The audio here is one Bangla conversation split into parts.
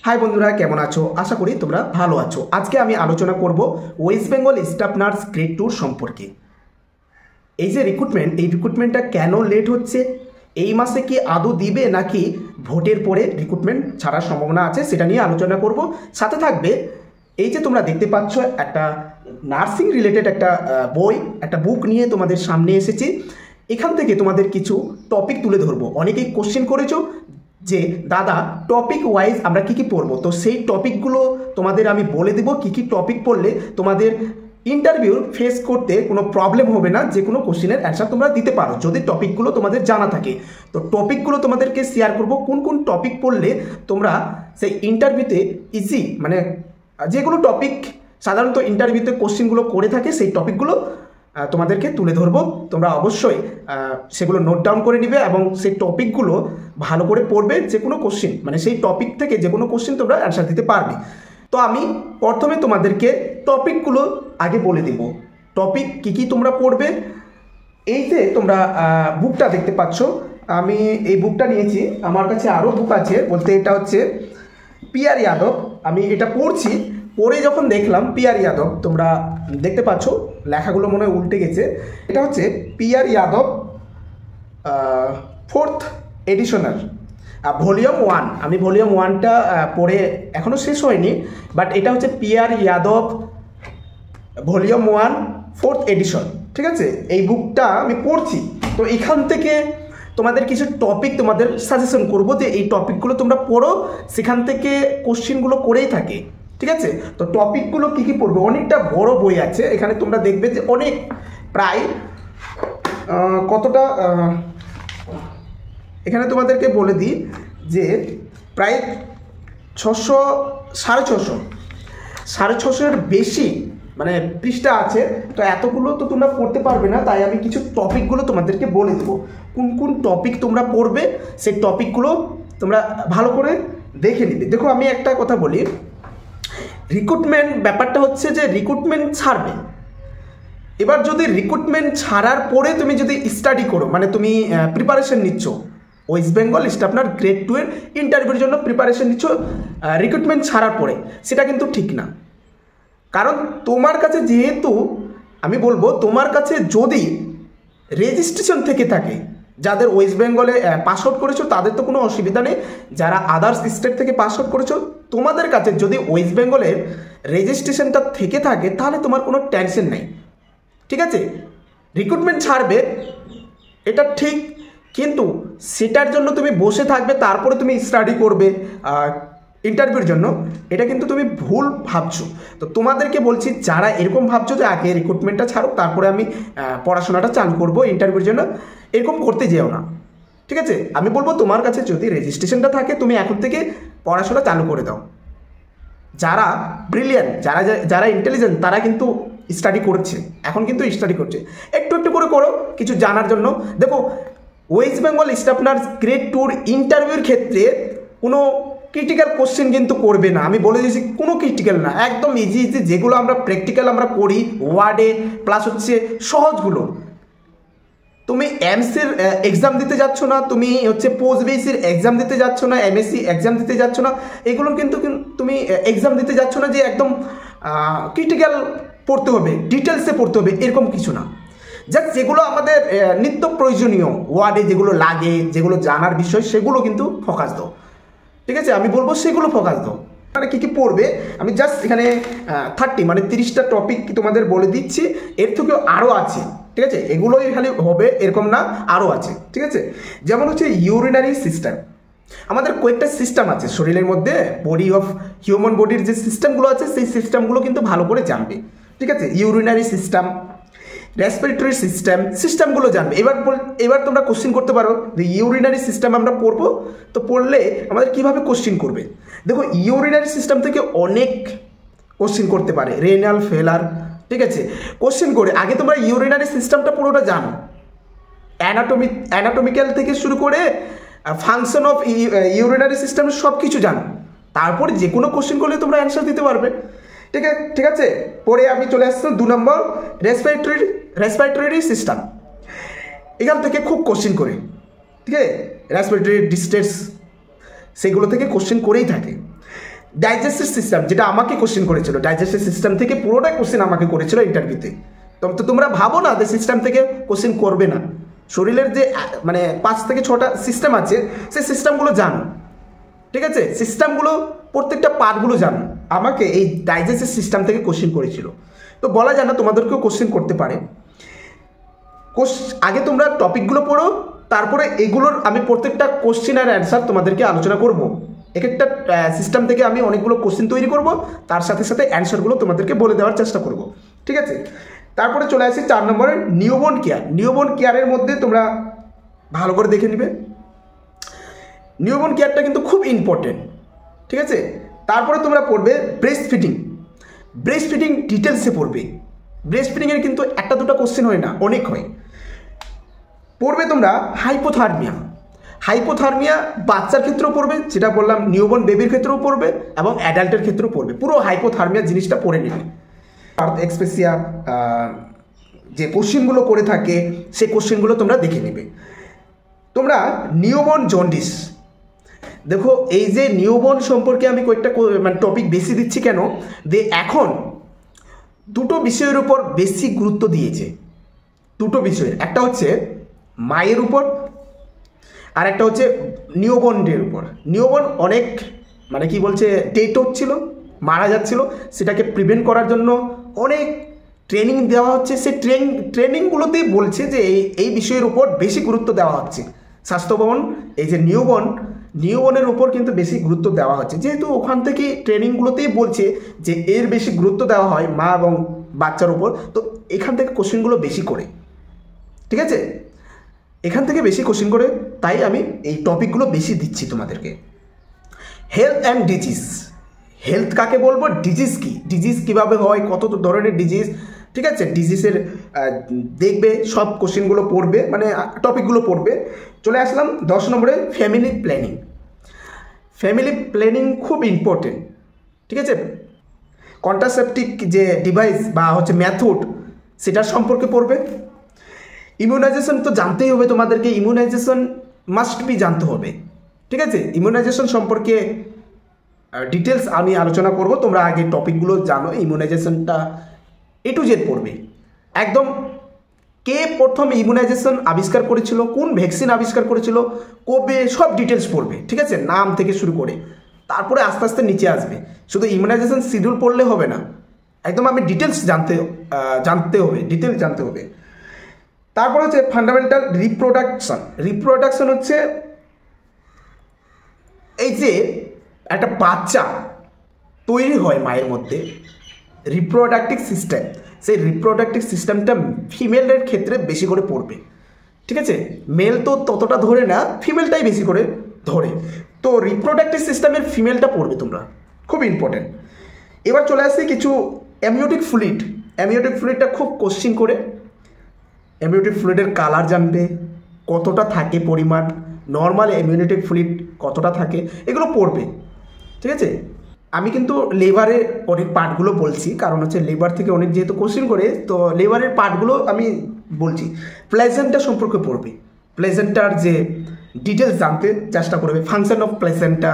হাই বন্ধুরা, কেমন আছো? আশা করি তোমরা ভালো আছো। আজকে আমি আলোচনা করব West Bengal staff nurse grade 2 সম্পর্কে। এই যে রিক্রুটমেন্টটা কেন লেট হচ্ছে, এই মাসে কি আদৌ দিবে নাকি ভোটের পরে রিক্রুটমেন্ট ছাড়ার সম্ভাবনা আছে, সেটা নিয়ে আলোচনা করব। সাথে থাকবে এই যে তোমরা দেখতে পাচ্ছ একটা নার্সিং রিলেটেড একটা বই, একটা বুক নিয়ে তোমাদের সামনে এসেছি। এখান থেকে তোমাদের কিছু টপিক তুলে ধরবো। অনেকেই কোশ্চেন করেছো যে দাদা টপিক ওয়াইজ আমরা কী কী পড়বো, তো সেই টপিকগুলো তোমাদের আমি বলে দেবো। কী কী টপিক পড়লে তোমাদের ইন্টারভিউ ফেস করতে কোনো প্রবলেম হবে না, যে কোনো কোশ্চেনের অ্যান্সার তোমরা দিতে পারো যদি টপিকগুলো তোমাদের জানা থাকে। তো টপিকগুলো তোমাদেরকে শেয়ার করবো, কোন কোন টপিক পড়লে তোমরা সেই ইন্টারভিউতে ইজি, মানে যেগুলো টপিক সাধারণত ইন্টারভিউতে কোশ্চেনগুলো করে থাকে সেই টপিকগুলো তোমাদেরকে তুলে ধরবো। তোমরা অবশ্যই সেগুলো নোট ডাউন করে নিবে এবং সেই টপিকগুলো ভালো করে পড়বে। যে কোনো কোশ্চেন, মানে সেই টপিক থেকে যে কোনো কোশ্চেন তোমরা অ্যান্সার দিতে পারবে। তো আমি প্রথমে তোমাদেরকে টপিকগুলো আগে বলে দেব, টপিক কী কী তোমরা পড়বে। এই যে তোমরা বুকটা দেখতে পাচ্ছ, আমি এই বুকটা নিয়েছি। আমার কাছে আরও বুক আছে, বলতে এটা হচ্ছে পিআর যাদব। আমি এটা পড়ছি, পড়ে যখন দেখলাম পিআর যাদব, তোমরা দেখতে পাচ্ছ লেখাগুলো মনে হয় উল্টে গেছে। এটা হচ্ছে PR Yadav 4th additional volume 1। আমি ভলিউম 1টা পড়ে এখনও শেষ হয়নি, বাট এটা হচ্ছে PR Yadav volume 1 4th addition. ঠিক আছে, এই বুকটা আমি পড়ছি। তো এখান থেকে তোমাদের কিছু টপিক তোমাদের সাজেশন করব যে এই টপিকগুলো তোমরা পড়ো, সেখান থেকে কোশ্চেনগুলো করেই থাকে। ঠিক আছে, তো টপিকগুলো কী কী পড়বে, অনেকটা বড় বই আছে এখানে। তোমরা দেখবে যে অনেক, প্রায় কতটা, এখানে তোমাদেরকে বলে দিই যে প্রায় 600-650 বেশি মানে পৃষ্ঠা আছে। তো এতগুলো তো তোমরা পড়তে পারবে না, তাই আমি কিছু টপিকগুলো তোমাদেরকে বলে দেবো। কোন কোন টপিক তোমরা পড়বে সেই টপিকগুলো তোমরা ভালো করে দেখে নিবে। দেখো, আমি একটা কথা বলি, রিক্রুটমেন্ট ব্যাপারটা হচ্ছে যে রিক্রুটমেন্ট ছাড়বে। এবার যদি রিক্রুটমেন্ট ছাড়ার পরে তুমি যদি স্টাডি করো, মানে তুমি প্রিপারেশন নিচ্ছ West Bengal staff nurse grade 2 এর ইন্টারভিউর জন্য প্রিপারেশন নিচ্ছ রিক্রুটমেন্ট ছাড়ার পরে, সেটা কিন্তু ঠিক না। কারণ তোমার কাছে যেহেতু, আমি বলবো তোমার কাছে যদি রেজিস্ট্রেশন থেকে থাকে, যাদের ওয়েস্ট বেঙ্গলে পাস আউট করেছো তাদের তো কোনো অসুবিধা নেই। যারা আদার্স স্টেট থেকে পাস আউট করেছো, তোমাদের কাছে যদি ওয়েস্ট বেঙ্গলের রেজিস্ট্রেশনটা থেকে থাকে, তাহলে তোমার কোনো টেনশন নেই। ঠিক আছে, রিক্রুটমেন্ট ছাড়বে এটা ঠিক, কিন্তু সেটার জন্য তুমি বসে থাকবে তারপরে তুমি স্টাডি করবে ইন্টারভিউর জন্য, এটা কিন্তু তুমি ভুল ভাবছো। তো তোমাদেরকে বলছি, যারা এরকম ভাবছো যে আগে রিক্রুটমেন্টটা ছাড়ো তারপরে আমি পড়াশোনাটা চালু করবো ইন্টারভিউর জন্য, এরকম করতে যেও না। ঠিক আছে, আমি বলবো তোমার কাছে যদি রেজিস্ট্রেশনটা থাকে তুমি এখন থেকে পড়াশোনা চালু করে দাও। যারা ব্রিলিয়ান্ট, যারা ইন্টেলিজেন্ট, তারা কিন্তু স্টাডি করছে, এখন কিন্তু স্টাডি করছে। একটু একটু করে করো কিছু জানার জন্য। দেখো, West Bengal staff nurse grade 2 ইন্টারভিউর ক্ষেত্রে কোনো ক্রিটিক্যাল কোশ্চেন কিন্তু করবে না। আমি বলে দিয়েছি, কোনো ক্রিটিক্যাল না, একদম ইজি ইজি যেগুলো আমরা প্র্যাকটিক্যাল আমরা করি ওয়ার্ডে, প্লাস হচ্ছে সহজগুলো। তুমি এমসির এক্সাম দিতে যাচ্ছ না, তুমি হচ্ছে পোস্ট বেসির এক্সাম দিতে যাচ্ছ না, এমএসসি এক্সাম দিতে যাচ্ছ না, এগুলো কিন্তু তুমি এক্সাম দিতে যাচ্ছ না যে একদম ক্রিটিক্যাল পড়তে হবে, ডিটেলসে পড়তে হবে, এরকম কিছু না। জাস্ট যেগুলো আমাদের নিত্য প্রয়োজনীয় ওয়ার্ডে যেগুলো লাগে, যেগুলো জানার বিষয়, সেগুলো কিন্তু ফোকাস দাও। ঠিক আছে, আমি বলবো সেগুলো ফোকাস দাও। মানে কী কী পড়বে আমি জাস্ট এখানে 30 মানে 30টা টপিক তোমাদের বলে দিচ্ছি। এর থেকেও আরও আছে। ঠিক আছে, এগুলোই খালি হবে এরকম না, আরও আছে। ঠিক আছে, যেমন হচ্ছে ইউরিনারি সিস্টেম। আমাদের কয়েকটা সিস্টেম আছে শরীরের মধ্যে, বডি অফ হিউম্যান বডির যে সিস্টেমগুলো আছে সেই সিস্টেমগুলো কিন্তু ভালো করে জানবে। ঠিক আছে, ইউরিনারি সিস্টেম, রেসপিরেটরি সিস্টেমগুলো জানবে। এবার তোমরা কোশ্চিন করতে পারো যে ইউরিনারি সিস্টেম আমরা পড়বো, তো পড়লে আমাদের কীভাবে কোশ্চিন করবে। দেখো, ইউরিনারি সিস্টেম থেকে অনেক কোশ্চিন করতে পারে, রেনাল ফেলার। ঠিক আছে, কোশ্চিন করে আগে তোমরা ইউরিনারি সিস্টেমটা পুরোটা জানো, অ্যানাটমিক্যাল থেকে শুরু করে ফাংশন অফ ইউরিনারি সিস্টেম সব কিছু জানো, তারপরে যে কোনো কোশ্চিন করলে তোমরা অ্যান্সার দিতে পারবে। ঠিক আছে, পরে আমি চলে আসছি 2 নম্বর রেসপিরেটরি সিস্টেম। এখান থেকে খুব কোশ্চিন করে, ঠিক আছে, রেসপিরেটরি ডিস্ট্রেস, সেগুলো থেকে কোশ্চিন করেই থাকে। ডাইজেস্টিভ সিস্টেম, যেটা আমাকে কোশ্চেন করেছিল, ডাইজেস্টিভ সিস্টেম থেকে পুরোটাই কোশ্চেন আমাকে করেছিল ইন্টারভিউতে। তো তোমরা ভাবো না যে সিস্টেম থেকে কোশ্চেন করবে না, শরীরের যে মানে 5 থেকে 6টা সিস্টেম আছে সেই সিস্টেমগুলো জানো, ঠিক আছে, সিস্টেমগুলো প্রত্যেকটা পার্টগুলো জানো। আমাকে এই ডাইজেস্টিভ সিস্টেম থেকে কোশ্চেন করেছিল, তো বলা যায় না তোমাদেরকেও কোশ্চেন করতে পারে। আগে তোমরা টপিকগুলো পড়ো, তারপরে এগুলোর আমি প্রত্যেকটা কোশ্চেন আর অ্যান্সার তোমাদেরকে আলোচনা করব। এক একটা সিস্টেম থেকে আমি অনেকগুলো কোশ্চেন তৈরি করব, তার সাথে সাথে অ্যান্সারগুলো তোমাদেরকে বলে দেওয়ার চেষ্টা করব, ঠিক আছে। তারপরে চলে আসি 4 নম্বরের নিউবর্ন কেয়ার। নিউবর্ন কেয়ারের মধ্যে তোমরা ভালো করে দেখে নিবে, নিউবর্ন কেয়ারটা কিন্তু খুব ইম্পর্টেন্ট, ঠিক আছে। তারপরে তোমরা পড়বে ব্রেস্ট ফিডিং। ব্রেস্ট ফিডিং ডিটেলসে পড়বে। ব্রেস্ট ফিডিংয়ের কিন্তু 1-2টা কোশ্চেন হয় না, অনেক হয়। পড়বে তোমরা হাইপোথার্মিয়া। হাইপোথার্মিয়া বাচ্চার ক্ষেত্রেও পড়বে, যেটা বললাম নিউবর্ন বেবির ক্ষেত্রেও পড়বে এবং অ্যাডাল্টের ক্ষেত্রেও পড়বে। পুরো হাইপোথার্মিয়া জিনিসটা পড়ে নেবে। আর্থ এক্সপেসিয়া যে কোশ্চেনগুলো করে থাকে সেই কোশ্চেনগুলো তোমরা দেখে নেবে। তোমরা নিউবর্ন জন্ডিস দেখো, এই যে নিউবর্ন সম্পর্কে আমি কয়েকটা মানে টপিক বেশি দিচ্ছি কেন, যে এখন 2টো বিষয়ের উপর বেশি গুরুত্ব দিয়েছে। 2টো বিষয়ের, একটা হচ্ছে মায়ের উপর আর একটা হচ্ছে নিউবর্নের উপর। নিউবর্ন অনেক মানে কি বলছে ডেট হচ্ছিল, মারা যাচ্ছিল, সেটাকে প্রিভেন্ট করার জন্য অনেক ট্রেনিং দেওয়া হচ্ছে। সেই ট্রেনিংগুলোতেই বলছে যে এই বিষয়ের উপর বেশি গুরুত্ব দেওয়া হচ্ছে। স্বাস্থ্য ভবন এই যে নিউবর্নের উপর কিন্তু বেশি গুরুত্ব দেওয়া হচ্ছে, যেহেতু ওখান থেকে ট্রেনিংগুলোতেই বলছে যে এর বেশি গুরুত্ব দেওয়া হয় মা এবং বাচ্চার উপর। তো এখান থেকে কোশ্চেনগুলো বেশি করে, ঠিক আছে, এখান থেকে বেশি কোশ্চেন করে, তাই আমি এই টপিকগুলো বেশি দিচ্ছি তোমাদেরকে। Health and disease. হেলথ কাকে বলবো, ডিজিজ কি, ডিজিজ কীভাবে হয়, কত ধরনের ডিজিজ, ঠিক আছে, ডিজিজের দেখবে, সব কোশ্চেনগুলো পড়বে, মানে টপিকগুলো পড়বে। চলে আসলাম 10 নম্বরে ফ্যামিলি প্ল্যানিং। ফ্যামিলি প্ল্যানিং খুব ইম্পর্টেন্ট, ঠিক আছে। কন্ট্রাসেপটিভ যে ডিভাইস বা হচ্ছে মেথড, সেটার সম্পর্কে পড়বে। ইমিউনাইজেশন তো জানতেই হবে তোমাদেরকে, ইমিউনাইজেশন মাস্ট বি জানতে হবে, ঠিক আছে। ইমিউনাইজেশন সম্পর্কে ডিটেলস আমি আলোচনা করব, তোমরা আগে টপিকগুলো জানো। ইমিউনাইজেশনটা A to Z পড়বে একদম। কে প্রথম ইমিউনাইজেশন আবিষ্কার করেছিল, কোন ভ্যাকসিন আবিষ্কার করেছিল, কবে, সব ডিটেলস পড়বে, ঠিক আছে, নাম থেকে শুরু করে। তারপরে আস্তে আস্তে নিচে আসবে। শুধু ইমিউনাইজেশন শিডিউল পড়লে হবে না, একদম আমি ডিটেলস জানতে হবে, ডিটেলস জানতে হবে। তারপর হচ্ছে ফান্ডামেন্টাল রিপ্রোডাকশন। রিপ্রোডাকশন হচ্ছে এই যে একটা বাচ্চা তৈরি হয় মায়ের মধ্যে, রিপ্রোডাক্টিভ সিস্টেম, সেই রিপ্রোডাক্টিভ সিস্টেমটা ফিমেলের ক্ষেত্রে বেশি করে পড়বে, ঠিক আছে। মেল তো ততটা ধরে না, ফিমেলটাই বেশি করে ধরে। তো রিপ্রোডাক্টিভ সিস্টেমের ফিমেলটা পড়বে তোমরা, খুব ইম্পর্টেন্ট। এবার চলে আসছি কিছু অ্যামনিওটিক ফ্লুইড। অ্যামনিওটিক ফ্লুইডটা খুব কোশ্চিন করে। অ্যামনিওটিক ফ্লুইডের কালার জানবে, কতটা থাকে পরিমাণ, নর্মাল অ্যামনিওটিক ফ্লুইড কতটা থাকে, এগুলো পড়বে, ঠিক আছে। আমি কিন্তু লেবারের অনেক পার্টগুলো বলছি, কারণ হচ্ছে লেবার থেকে অনেক যেহেতু কোশ্চেন করে, তো লেবারের পার্টগুলো আমি বলছি। প্লেসেন্টা সম্পর্কে পড়বে, প্লেসেন্টার যে ডিটেলস জানতে চেষ্টা করবে, function of placenta,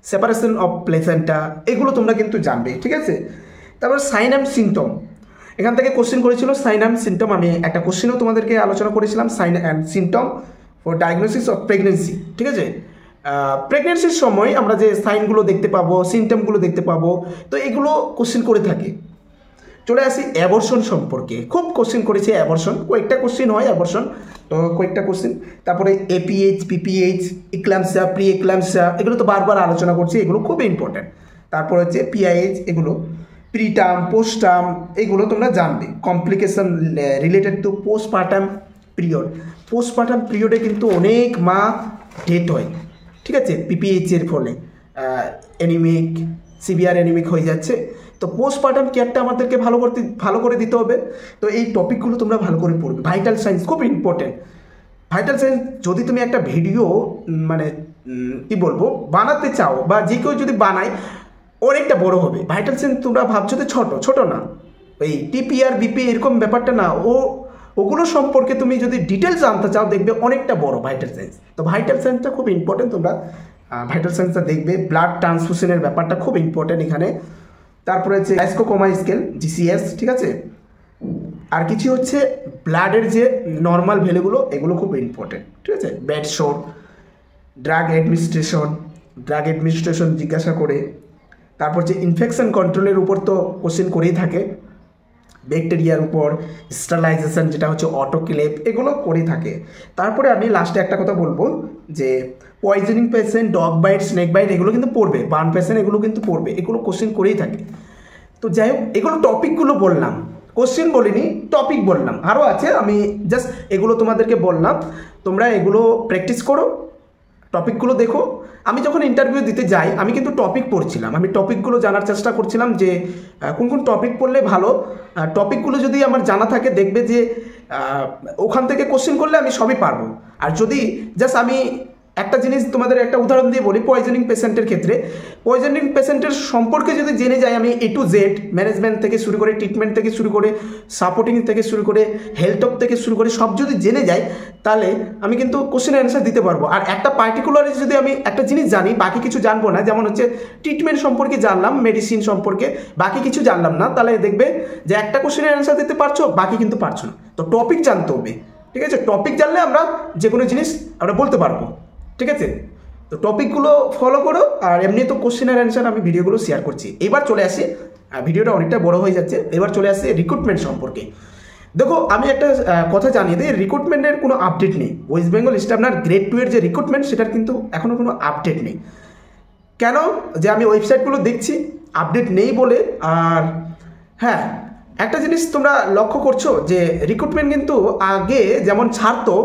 separation of placenta, এগুলো তোমরা কিন্তু জানবে, ঠিক আছে। তারপর সাইন অ্যান্ড সিমটম, এখান থেকে কোশ্চেন করেছিল সাইন অ্যান্ড সিমটম। আমি একটা কোশ্চেনও তোমাদেরকে আলোচনা করেছিলাম, sign and symptom for diagnosis of pregnancy, ঠিক আছে। প্রেগনেন্সির সময় আমরা যে সাইনগুলো দেখতে পাবো, সিমটমগুলো দেখতে পাবো, তো এগুলো কোশ্চেন করে থাকে। চলে আসি অ্যাবর্শন সম্পর্কে, খুব কোশ্চেন করেছে অ্যাবর্শন, কয়েকটা কোশ্চেন হয় অ্যাবর্শন, তো কয়েকটা কোশ্চেন। তারপরে এপিএইচ, পিপিএইচ, ইক্লামসিয়া, প্রি ইক্লামসিয়া, এগুলো তো বারবার আলোচনা করছি, এগুলো খুব ইম্পর্ট্যান্ট। তারপর হচ্ছে পিআইএইচ, এগুলো প্রিটার্ম, পোস্টটার্ম, এগুলো তোমরা জানবে। Complication related to postpartum period. Postpartum পিরিয়ডে কিন্তু অনেক মা ডেট হয়, ঠিক আছে, পিপিএইচের ফলে অ্যানিমিক, সিভিয়ার অ্যানিমিক হয়ে যাচ্ছে। তো পোস্টপার্টাম কেয়ারটা আমাদেরকে ভালো করে দিতে হবে। তো এই টপিকগুলো তোমরা ভালো করে পড়বে। ভাইটাল সায়েন্স খুব ইম্পর্টেন্ট। ভাইটাল সায়েন্স যদি তুমি একটা ভিডিও মানে কি বলবো বানাতে চাও, বা যে কেউ যদি বানায়, অনেকটা বড় হবে। ভাইটাল সায়েন্স তোমরা ভাবছো যে ছোট না, এই টিপি আর বিপি এরকম ব্যাপারটা না, ওগুলো সম্পর্কে তুমি যদি ডিটেলস জানতে চাও, দেখবে অনেকটা বড় ভাইটাল সায়েন্স। তো ভাইটাল সায়েন্সটা খুব ইম্পর্টেন্ট, তোমরা ভাইটাল সাইন্সটা দেখবে। ব্লাড ট্রান্সফিউশনের ব্যাপারটা খুব ইম্পর্টেন্ট এখানে। তারপরে হচ্ছে গ্লাইকোকোমা স্কেল GCS, ঠিক আছে। আর কিছু হচ্ছে ব্লাডের যে নর্মাল ভ্যালুগুলো, এগুলো খুব ইম্পর্টেন্ট, ঠিক আছে। ব্যাড শোর, ড্রাগ অ্যাডমিনিস্ট্রেশন জিজ্ঞাসা করে। তারপর যে ইনফেকশন কন্ট্রোলের উপর তো কোশ্চেন করেই থাকে, ব্যাকটেরিয়ার উপর, স্টারলাইজেশন যেটা হচ্ছে অটোক্লেভ, এগুলো করেই থাকে। তারপরে আমি লাস্টে একটা কথা বলবো যে poisoning patient, dog bite, snake bite এগুলো কিন্তু পড়বে, বার্ন পেশেন্ট এগুলো কিন্তু পড়বে, এগুলো কোশ্চেন করেই থাকে। তো যাই হোক, এগুলো টপিকগুলো বললাম, কোশ্চেন বলিনি, টপিক বললাম। আরও আছে, আমি জাস্ট এগুলো তোমাদেরকে বললাম, তোমরা এগুলো প্র্যাকটিস করো, টপিকগুলো দেখো। আমি যখন ইন্টারভিউ দিতে যাই আমি কিন্তু টপিক পড়ছিলাম, আমি টপিকগুলো জানার চেষ্টা করছিলাম যে কোন কোন টপিক পড়লে ভালো। টপিকগুলো যদি আমার জানা থাকে, দেখবে যে ওখান থেকে কোশ্চেন করলে আমি সবই পারবো। আর যদি জাস্ট আমি একটা জিনিস তোমাদের একটা উদাহরণ দিয়ে বলি, পয়জনিং পেশেন্টের ক্ষেত্রে, পয়জনিং পেশেন্টের সম্পর্কে যদি জেনে যাই আমি A to Z, ম্যানেজমেন্ট থেকে শুরু করে, ট্রিটমেন্ট থেকে শুরু করে, সাপোর্টিং থেকে শুরু করে, হেলথ টক থেকে শুরু করে সব যদি জেনে যাই, তাহলে আমি কিন্তু কোশ্চেনের অ্যান্সার দিতে পারবো। আর একটা পার্টিকুলারলি যদি আমি একটা জিনিস জানি, বাকি কিছু জানবো না, যেমন হচ্ছে ট্রিটমেন্ট সম্পর্কে জানলাম, মেডিসিন সম্পর্কে, বাকি কিছু জানলাম না, তাহলে দেখবে যে একটা কোশ্চেনের অ্যান্সার দিতে পারছো, বাকি কিন্তু পারছো না। তো টপিক জানতে হবে, ঠিক আছে। টপিক জানলে আমরা যে কোনো জিনিস আমরা বলতে পারবো, ঠিক আছে। তো টপিকগুলো ফলো করো। আর এমনি তো কোশ্চেনের অ্যান্সার আমি ভিডিওগুলো শেয়ার করছি। এবার চলে আসি, ভিডিওটা অনেকটা বড় হয়ে যাচ্ছে, এবার চলে আসি রিক্রুটমেন্ট সম্পর্কে। দেখো, আমি একটা কথা জানিয়ে দিই, রিক্রুটমেন্টের কোনো আপডেট নেই। West Bengal staff nurse grade 2 এর যে রিক্রুটমেন্ট, সেটার কিন্তু এখনও কোনো আপডেট নেই। কেন? যে আমি ওয়েবসাইটগুলো দেখছি, আপডেট নেই বলে। আর হ্যাঁ, একটা জিনিস তোমরা লক্ষ্য করছো যে রিক্রুটমেন্ট কিন্তু আগে যেমন ছাড়তো,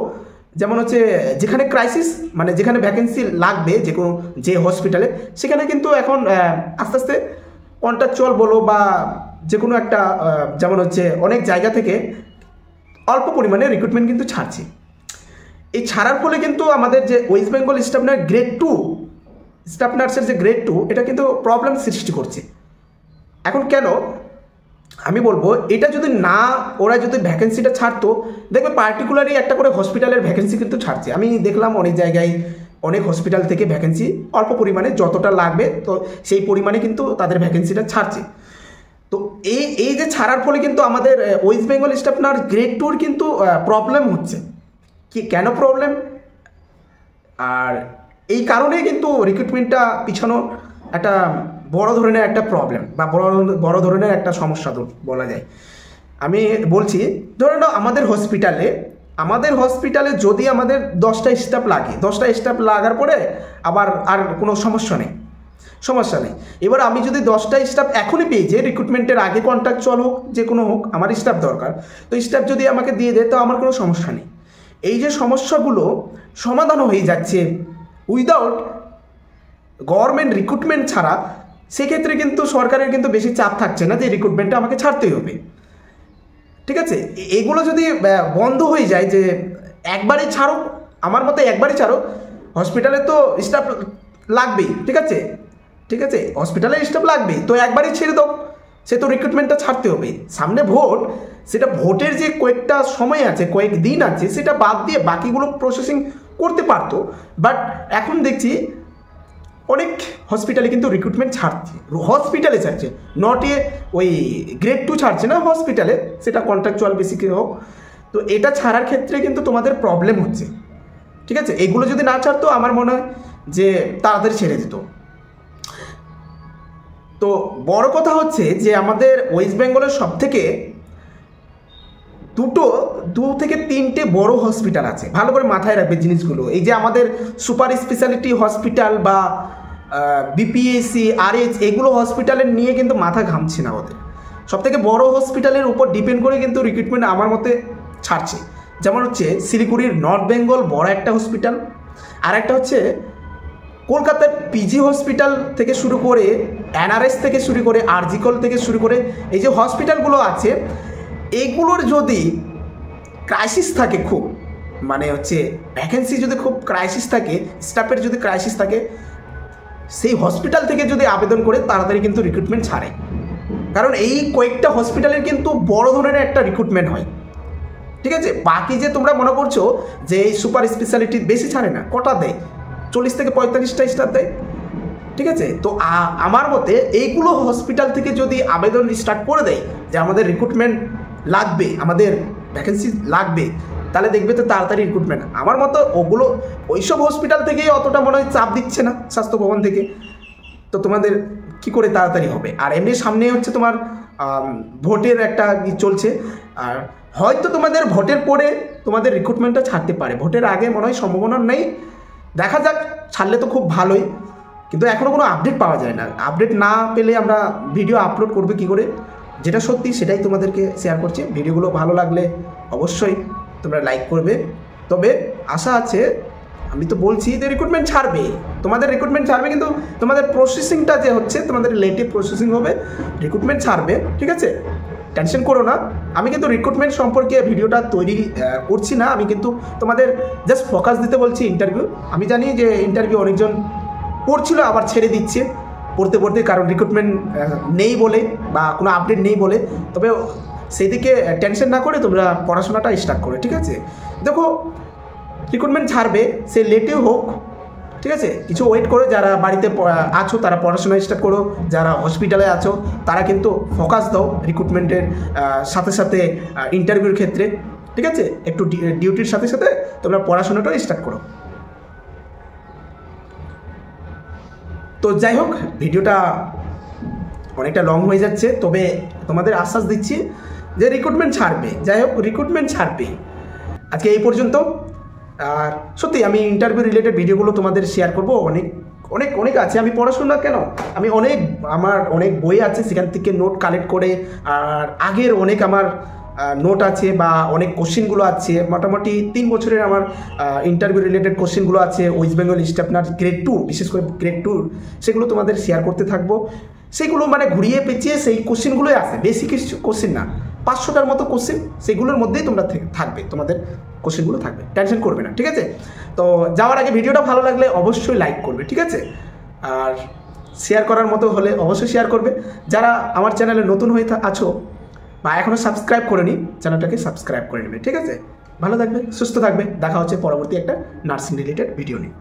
যেমন হচ্ছে যেখানে ক্রাইসিস, মানে যেখানে ভ্যাকেন্সি লাগবে যে কোনো যে হসপিটালে, সেখানে কিন্তু এখন আস্তে আস্তে কন্ট্রাকচুয়াল বলো বা যে কোনো একটা যেমন হচ্ছে অনেক জায়গা থেকে অল্প পরিমাণে রিক্রুটমেন্ট কিন্তু ছাড়ছে। এই ছাড়ার ফলে কিন্তু আমাদের যে West Bengal staff nurse grade 2, staff নার্সের যে গ্রেড 2, এটা কিন্তু প্রবলেম সৃষ্টি করছে। এখন কেন আমি বলবো, এটা যদি না ওরা যদি ভ্যাকেন্সিটা ছাড়তো, দেখবে পার্টিকুলারলি একটা করে হসপিটালের ভ্যাকেন্সি কিন্তু ছাড়ছে। আমি দেখলাম অনেক জায়গায়, অনেক হসপিটাল থেকে ভ্যাকেন্সি অল্প পরিমাণে যতটা লাগবে তো সেই পরিমাণে কিন্তু তাদের ভ্যাকেন্সিটা ছাড়ছে। তো এই যে ছাড়ার ফলে কিন্তু আমাদের West Bengal staff nurse grade 2 কিন্তু প্রবলেম হচ্ছে। কি কেন প্রবলেম? আর এই কারণেই কিন্তু রিক্রুটমেন্টটা পিছানো একটা বড় ধরনের একটা প্রবলেম বা বড় ধরনের একটা সমস্যা বলা যায়। আমি বলছি, ধরে নাও আমাদের হসপিটালে যদি আমাদের 10টা স্টাফ লাগে, 10টা স্টাফ লাগার পরে আবার আর কোনো সমস্যা নেই। এবার আমি যদি 10টা স্টাফ এখনই পেয়ে যাই, রিক্রুটমেন্টের আগে কন্ট্রাকচুয়াল হোক, যে কোনো হোক, আমার স্টাফ দরকার, তো স্টাফ যদি আমাকে দিয়ে দেয় তো আমার কোনো সমস্যা নেই। এই যে সমস্যাগুলো সমাধান হয়ে যাচ্ছে উইদাউট গভর্নমেন্ট রিক্রুটমেন্ট ছাড়া, সেক্ষেত্রে কিন্তু সরকারের কিন্তু বেশি চাপ থাকছে না যে রিক্রুটমেন্টটা আমাকে ছাড়তেই হবে, ঠিক আছে। এগুলো যদি বন্ধ হয়ে যায়, যে একবারই ছাড়ো, আমার মতে একবারই ছাড়ো, হসপিটালে তো স্টাফ লাগবেই, ঠিক আছে, হসপিটালে স্টাফ লাগবেই, তো একবারই ছেড়ে দাও, সে তো রিক্রুটমেন্টটা ছাড়তে হবে। সামনে ভোট, সেটা ভোটের যে কয়েকটা সময় আছে, কয়েক দিন আছে, সেটা বাদ দিয়ে বাকিগুলো প্রসেসিং করতে পারতো। বাট এখন দেখছি অনেক হসপিটালে কিন্তু রিক্রুটমেন্ট ছাড়ছে, নট ওই গ্রেড 2 ছাড়ছে না, হসপিটালে, সেটা কন্ট্রাকচুয়াল বেসিকে হোক। তো এটা ছাড়ার ক্ষেত্রে কিন্তু তোমাদের প্রবলেম হচ্ছে, ঠিক আছে। এগুলো যদি না ছাড়তো আমার মনে হয় যে তাড়াতাড়ি ছেড়ে দিত। তো বড় কথা হচ্ছে যে আমাদের ওয়েস্ট বেঙ্গলের সব থেকে 2 থেকে 3টে বড় হসপিটাল আছে, ভালো করে মাথায় রাখবে জিনিসগুলো। এই যে আমাদের সুপার স্পেশালিটি হসপিটাল বা বিপিএসসি, RH, এগুলো হসপিটালের নিয়ে কিন্তু মাথা ঘামছে না ওদের। সব থেকে বড় হসপিটালের উপর ডিপেন্ড করে কিন্তু রিক্রুটমেন্ট আমার মতে ছাড়ছে। যেমন হচ্ছে শিলিগুড়ির নর্থ বেঙ্গল বড় একটা হসপিটাল, আর একটা হচ্ছে কলকাতার PG হসপিটাল থেকে শুরু করে, NRS থেকে শুরু করে, আরজিকল থেকে শুরু করে, এই যে হসপিটালগুলো আছে, এগুলোর যদি ক্রাইসিস থাকে খুব, মানে হচ্ছে ভ্যাকেন্সি যদি খুব ক্রাইসিস থাকে, স্টাফের যদি ক্রাইসিস থাকে, সেই হসপিটাল থেকে যদি আবেদন করে তাড়াতাড়ি কিন্তু রিক্রুটমেন্ট ছাড়ে। কারণ এই কয়েকটা হসপিটালের কিন্তু বড় ধরনের একটা রিক্রুটমেন্ট হয়, ঠিক আছে। বাকি যে তোমরা মনে করছো যে এই সুপার স্পেশালিটি বেশি ছাড়ে না, কটা দেয়, 40 থেকে 45টা স্টার দেয়, ঠিক আছে। তো আমার মতে এইগুলো হসপিটাল থেকে যদি আবেদন স্টার্ট করে দেয় যে আমাদের রিক্রুটমেন্ট লাগবে, আমাদের ভ্যাকেন্সি লাগবে, তাহলে দেখবে তো তাড়াতাড়ি রিক্রুটমেন্ট। আমার মতো ওগুলো ওইসব হসপিটাল থেকেই অতটা মনে হয় চাপ দিচ্ছে না, স্বাস্থ্য ভবন থেকে, তো তোমাদের কি করে তাড়াতাড়ি হবে। আর এমনি সামনে হচ্ছে তোমার ভোটের একটা চলছে, আর হয়তো তোমাদের ভোটের পরে তোমাদের রিক্রুটমেন্টটা ছাড়তে পারে, ভোটের আগে মনে হয় সম্ভাবনা নেই, দেখা যাক, ছাড়লে তো খুব ভালোই, কিন্তু এখনও কোনো আপডেট পাওয়া যায় না। আপডেট না পেলে আমরা ভিডিও আপলোড করবে কী করে, যেটা সত্যি সেটাই তোমাদেরকে শেয়ার করছি। ভিডিওগুলো ভালো লাগলে অবশ্যই তোমরা লাইক করবে। তবে আশা আছে, আমি তো বলছি যে রিক্রুটমেন্ট ছাড়বে, তোমাদের রিক্রুটমেন্ট ছাড়বে, কিন্তু তোমাদের প্রসেসিংটা যে হচ্ছে তোমাদের লেটে প্রসেসিং হবে, রিক্রুটমেন্ট ছাড়বে, ঠিক আছে, টেনশন করো না। আমি কিন্তু রিক্রুটমেন্ট সম্পর্কে ভিডিওটা তৈরি করছি না, আমি কিন্তু তোমাদের জাস্ট ফোকাস দিতে বলছি ইন্টারভিউ। আমি জানি যে ইন্টারভিউ অনেকজন পড়ছিল আবার ছেড়ে দিচ্ছে পড়তে পড়তে, কারণ রিক্রুটমেন্ট নেই বলে বা কোনো আপডেট নেই বলে। তবে সেই দিকে টেনশন না করে তোমরা পড়াশোনাটা স্টার্ট করো, ঠিক আছে। দেখো রিক্রুটমেন্ট ছাড়বে, সে লেটেও হোক, ঠিক আছে, কিছু ওয়েট করো। যারা বাড়িতে আছো তারা পড়াশোনা স্টার্ট করো, যারা হসপিটালে আছো তারা কিন্তু ফোকাস দাও রিক্রুটমেন্টের সাথে সাথে ইন্টারভিউর ক্ষেত্রে, ঠিক আছে, একটু ডিউটির সাথে সাথে তোমরা পড়াশোনাটাও স্টার্ট করো। তো যাই হোক, ভিডিওটা অনেকটা লং হয়ে যাচ্ছে, তবে তোমাদের আশ্বাস দিচ্ছি যে রিক্রুটমেন্ট ছাড়বে, যাই হোক রিক্রুটমেন্ট ছাড়বে। আজকে এই পর্যন্ত। আর সত্যি আমি ইন্টারভিউ রিলেটেড ভিডিওগুলো তোমাদের শেয়ার করবো, অনেক অনেক অনেক আছে। আমি পড়াশোনা কেন, আমি আমার অনেক বই আছে, সেখান থেকে নোট কালেক্ট করে, আর আগের অনেক আমার নোট আছে বা অনেক কোশ্চেনগুলো আছে, মোটামুটি 3 বছরের আমার ইন্টারভিউ রিলেটেড কোশ্চেনগুলো আছে, ওয়েস্ট বেঙ্গল স্টাফনার গ্রেড 2, বিশেষ করে গ্রেড 2, সেগুলো তোমাদের শেয়ার করতে থাকবো। সেগুলো মানে ঘুরিয়ে পেঁচিয়ে সেই কোশ্চেনগুলোই আসে, বেশি কিছু কোশ্চেন না, 500টার মতো কোশ্চেন, সেগুলোর মধ্যেই তোমরা থাকবে, তোমাদের কোশ্চেনগুলো থাকবে, টেনশন করবে না, ঠিক আছে। তো যাওয়ার আগে ভিডিওটা ভালো লাগলে অবশ্যই লাইক করবে, ঠিক আছে, আর শেয়ার করার মতো হলে অবশ্যই শেয়ার করবে। যারা আমার চ্যানেলে নতুন হয়ে আছো বা এখনও সাবস্ক্রাইব করেনি, চ্যানেলটাকে সাবস্ক্রাইব করে নেবে, ঠিক আছে। ভালো থাকবে, সুস্থ থাকবে, দেখা হচ্ছে পরবর্তী একটা নার্সিং রিলেটেড ভিডিও নিয়ে।